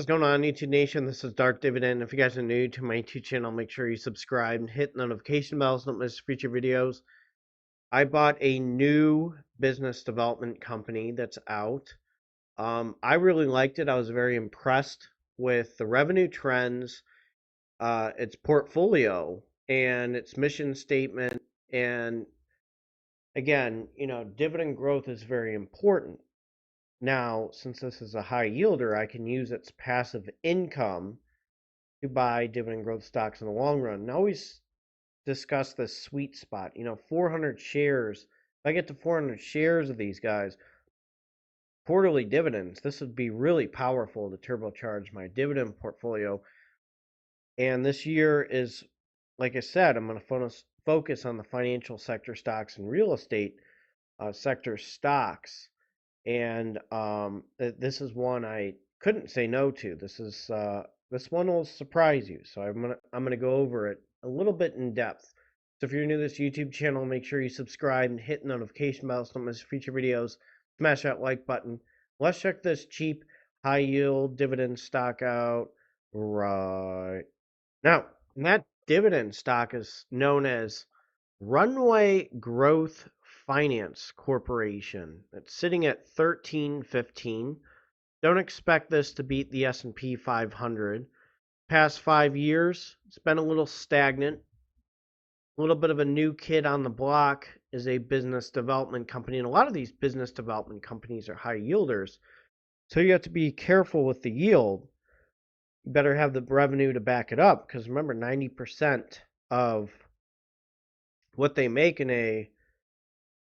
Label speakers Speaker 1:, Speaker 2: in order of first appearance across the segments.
Speaker 1: What's going on, YouTube Nation? This is Dark Dividend. If you guys are new to my YouTube channel, make sure you subscribe and hit the notification bell so don't miss future videos. I bought a new business development company that's out. I really liked it. I was very impressed with the revenue trends, its portfolio, and its mission statement. And again, dividend growth is very important. Now, since this is a high yielder, I can use its passive income to buy dividend growth stocks in the long run. And I always discuss this sweet spot. 400 shares. If I get to 400 shares of these guys, quarterly dividends, this would be really powerful to turbocharge my dividend portfolio. And this year is, like I said, I'm going to focus on the financial sector stocks and real estate sector stocks. And this is one I couldn't say no to. This one will surprise you, so I'm gonna go over it a little bit in depth. So if you're new to this YouTube channel, make sure you subscribe and hit the notification bell so don't miss future videos. Smash that like button. Let's check this cheap, high yield dividend stock out right now. And that dividend stock is known as Runway Growth Finance Corporation. It's sitting at 13.15. Don't expect this to beat the S&P 500. Past 5 years, it's been a little stagnant. A little bit of a new kid on the block is a business development company, and a lot of these business development companies are high yielders. So you have to be careful with the yield. You better have the revenue to back it up, because remember, 90% of what they make in a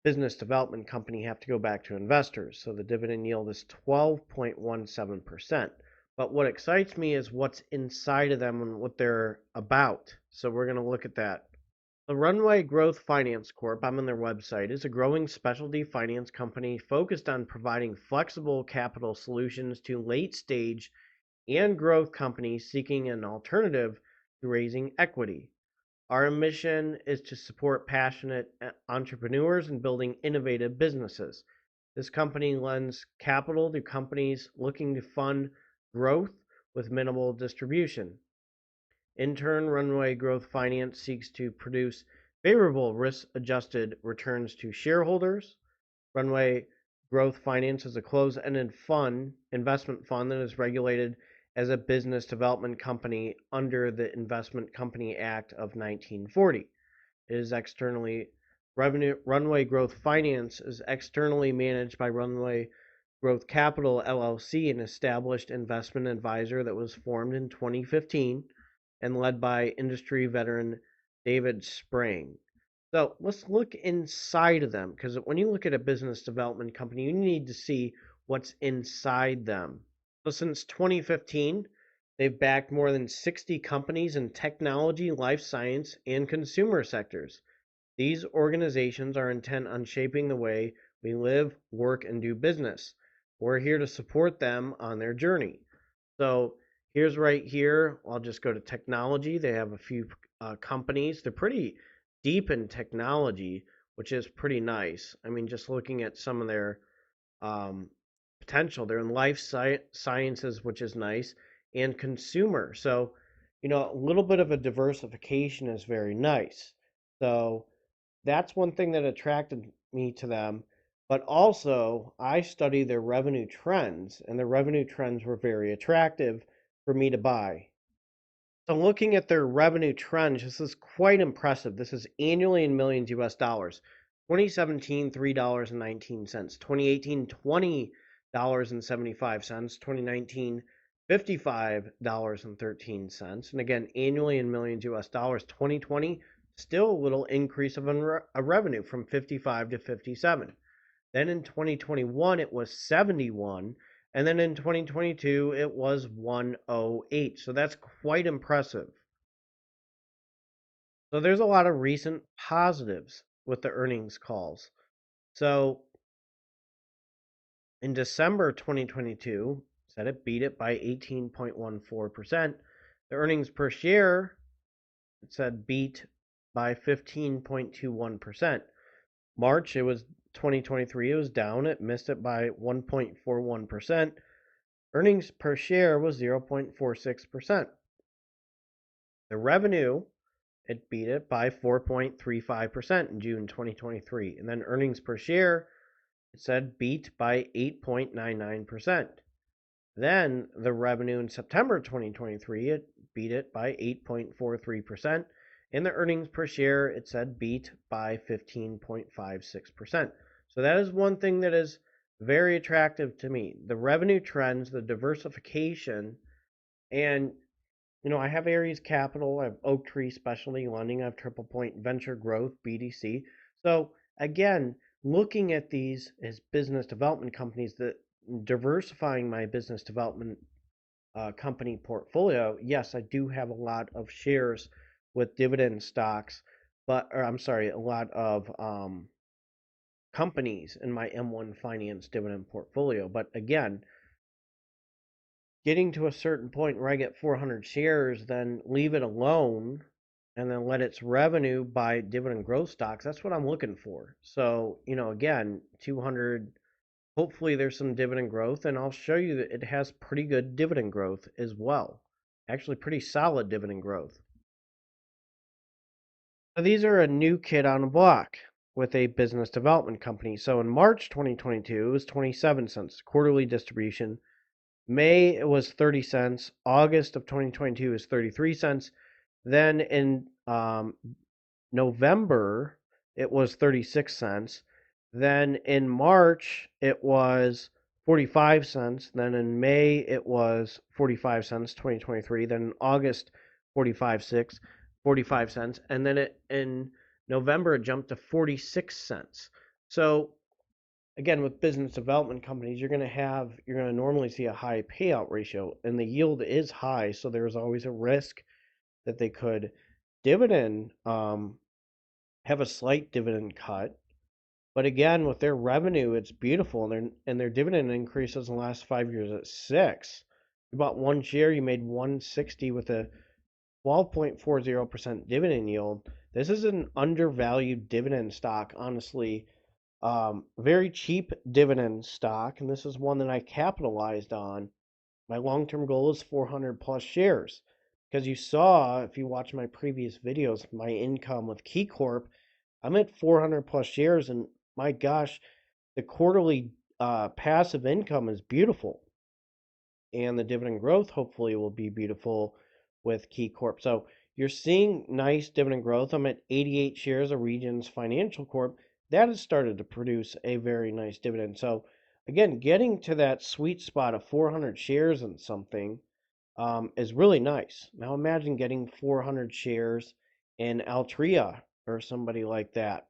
Speaker 1: business development company have to go back to investors. So the dividend yield is 12.17%. But what excites me is what's inside of them and what they're about. So we're going to look at that. The Runway Growth Finance Corp, I'm on their website, is a growing specialty finance company focused on providing flexible capital solutions to late stage and growth companies seeking an alternative to raising equity. Our mission is to support passionate entrepreneurs in building innovative businesses. This company lends capital to companies looking to fund growth with minimal distribution. In turn, Runway Growth Finance seeks to produce favorable risk-adjusted returns to shareholders. Runway Growth Finance is a closed-ended investment fund that is regulated as a business development company under the Investment Company Act of 1940. It is Runway Growth Finance is externally managed by Runway Growth Capital LLC, an established investment advisor that was formed in 2015 and led by industry veteran David Sprang. So let's look inside of them, because when you look at a business development company, you need to see what's inside them. So since 2015, they've backed more than 60 companies in technology, life science, and consumer sectors. These organizations are intent on shaping the way we live, work, and do business. We're here to support them on their journey. So here's right here, I'll just go to technology. They have a few companies. They're pretty deep in technology, which is pretty nice. I mean, just looking at some of their potential. They're in life sciences, which is nice, and consumer. So, a little bit of a diversification is very nice. So that's one thing that attracted me to them. But also, I study their revenue trends, and their revenue trends were very attractive for me to buy. So looking at their revenue trends, this is quite impressive. This is annually in millions US dollars. 2017, $3.19. 2018, $20.75. 2019, $55.13. And again, annually in millions US dollars. 2020, still a little increase of a revenue from 55 to 57. Then in 2021, it was 71. And then in 2022, it was 108. So that's quite impressive. So there's a lot of recent positives with the earnings calls. So in December 2022, said it beat it by 18.14%. The earnings per share, it said beat by 15.21%. March, it was 2023, it was down. It missed it by 1.41%. Earnings per share was 0.46%. The revenue, it beat it by 4.35% in June 2023. And then earnings per share, it said beat by 8.99%. Then the revenue in September 2023, it beat it by 8.43%. And the earnings per share, it said beat by 15.56%. So that is one thing that is very attractive to me. The revenue trends, the diversification, and I have Ares Capital, I have Oak Tree Specialty Lending, I have Triple Point Venture Growth, BDC. So again, looking at these as business development companies, that diversifying my business development company portfolio, yes, I do have a lot of shares with dividend stocks, or I'm sorry, a lot of companies in my M1 Finance dividend portfolio. But again, getting to a certain point where I get 400 shares, then leave it alone and then let its revenue buy dividend growth stocks. That's what I'm looking for. So, again, 200, hopefully there's some dividend growth, and I'll show you that it has pretty good dividend growth as well. Actually, pretty solid dividend growth. So these are a new kid on the block with a business development company. So in March 2022, it was 27 cents quarterly distribution. May it was 30 cents. August of 2022 is 33 cents. Then in November, it was 36 cents. Then in March, it was 45 cents. Then in May, it was 45 cents, 2023. Then in August, 45 cents. And then in November, it jumped to 46 cents. So again, with business development companies, you're going to normally see a high payout ratio, and the yield is high, so there's always a risk that they could dividend, have a slight dividend cut. But again, with their revenue, it's beautiful, and their dividend increases in the last 5 years at 6. You bought one share, you made 160 with a 12.40% dividend yield. This is an undervalued dividend stock, honestly. Very cheap dividend stock, and this is one that I capitalized on. My long-term goal is 400 plus shares, because you saw, if you watch my previous videos, my income with Key Corp, I'm at 400 plus shares, and my gosh, the quarterly passive income is beautiful, and the dividend growth hopefully will be beautiful with Key Corp. So you're seeing nice dividend growth. I'm at 88 shares of Regions Financial Corp. That has started to produce a very nice dividend. So again, getting to that sweet spot of 400 shares in something is really nice. Now imagine getting 400 shares in Altria or somebody like that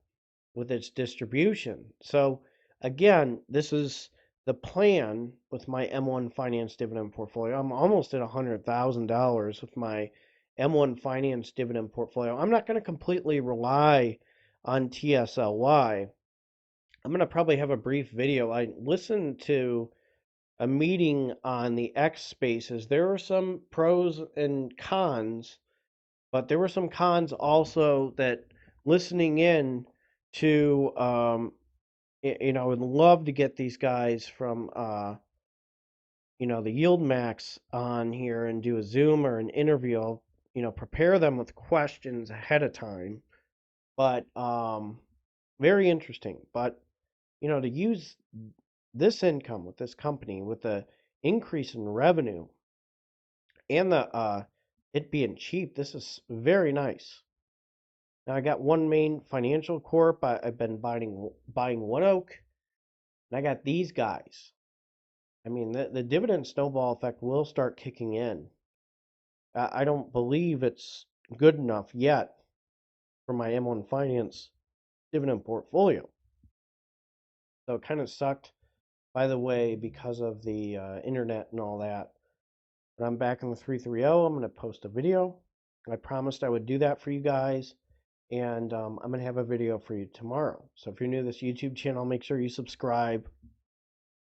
Speaker 1: with its distribution. So again, this is the plan with my M1 Finance dividend portfolio. I'm almost at $100,000 with my M1 Finance dividend portfolio. I'm not going to completely rely on TSLY. I'm going to probably have a brief video. I listened to a meeting on the X Spaces. There were some pros and cons, but there were some cons also that listening in to, I would love to get these guys from, the Yieldmax on here and do a Zoom or an interview. Prepare them with questions ahead of time. But very interesting. But to use this income with this company with the increase in revenue and the it being cheap, this is very nice. Now I got One Main Financial Corp. I've been buying One Oak, and I got these guys. I mean, the dividend snowball effect will start kicking in. I don't believe it's good enough yet for my M1 Finance dividend portfolio. So it kind of sucked, by the way, because of the internet and all that. But I'm back in the 330. I'm going to post a video. I promised I would do that for you guys. And I'm going to have a video for you tomorrow. So if you're new to this YouTube channel, make sure you subscribe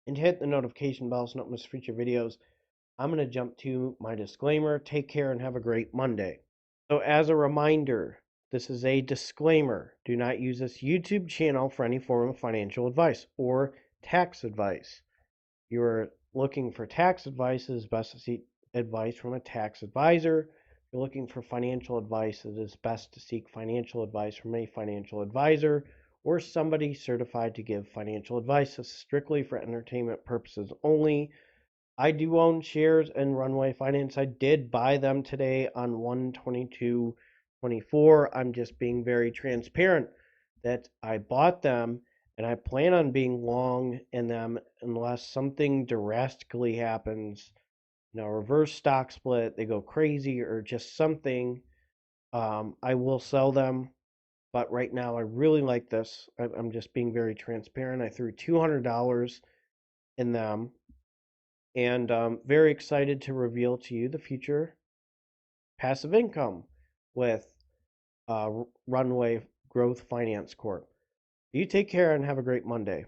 Speaker 1: and hit the notification bell so you don't miss future videos. I'm going to jump to my disclaimer. Take care and have a great Monday. So as a reminder, this is a disclaimer. Do not use this YouTube channel for any form of financial advice or tax advice. You are looking for tax advice, it is best to seek advice from a tax advisor. If you're looking for financial advice, it is best to seek financial advice from a financial advisor or somebody certified to give financial advice. This is strictly for entertainment purposes only. I do own shares in Runway Finance. I did buy them today on 122.24. I'm just being very transparent that I bought them and I plan on being long in them unless something drastically happens. Reverse stock split, they go crazy, or just something. I will sell them, but right now I really like this. I'm just being very transparent. I threw $200 in them, and very excited to reveal to you the future passive income with Runway Growth Finance Corp. You take care and have a great Monday.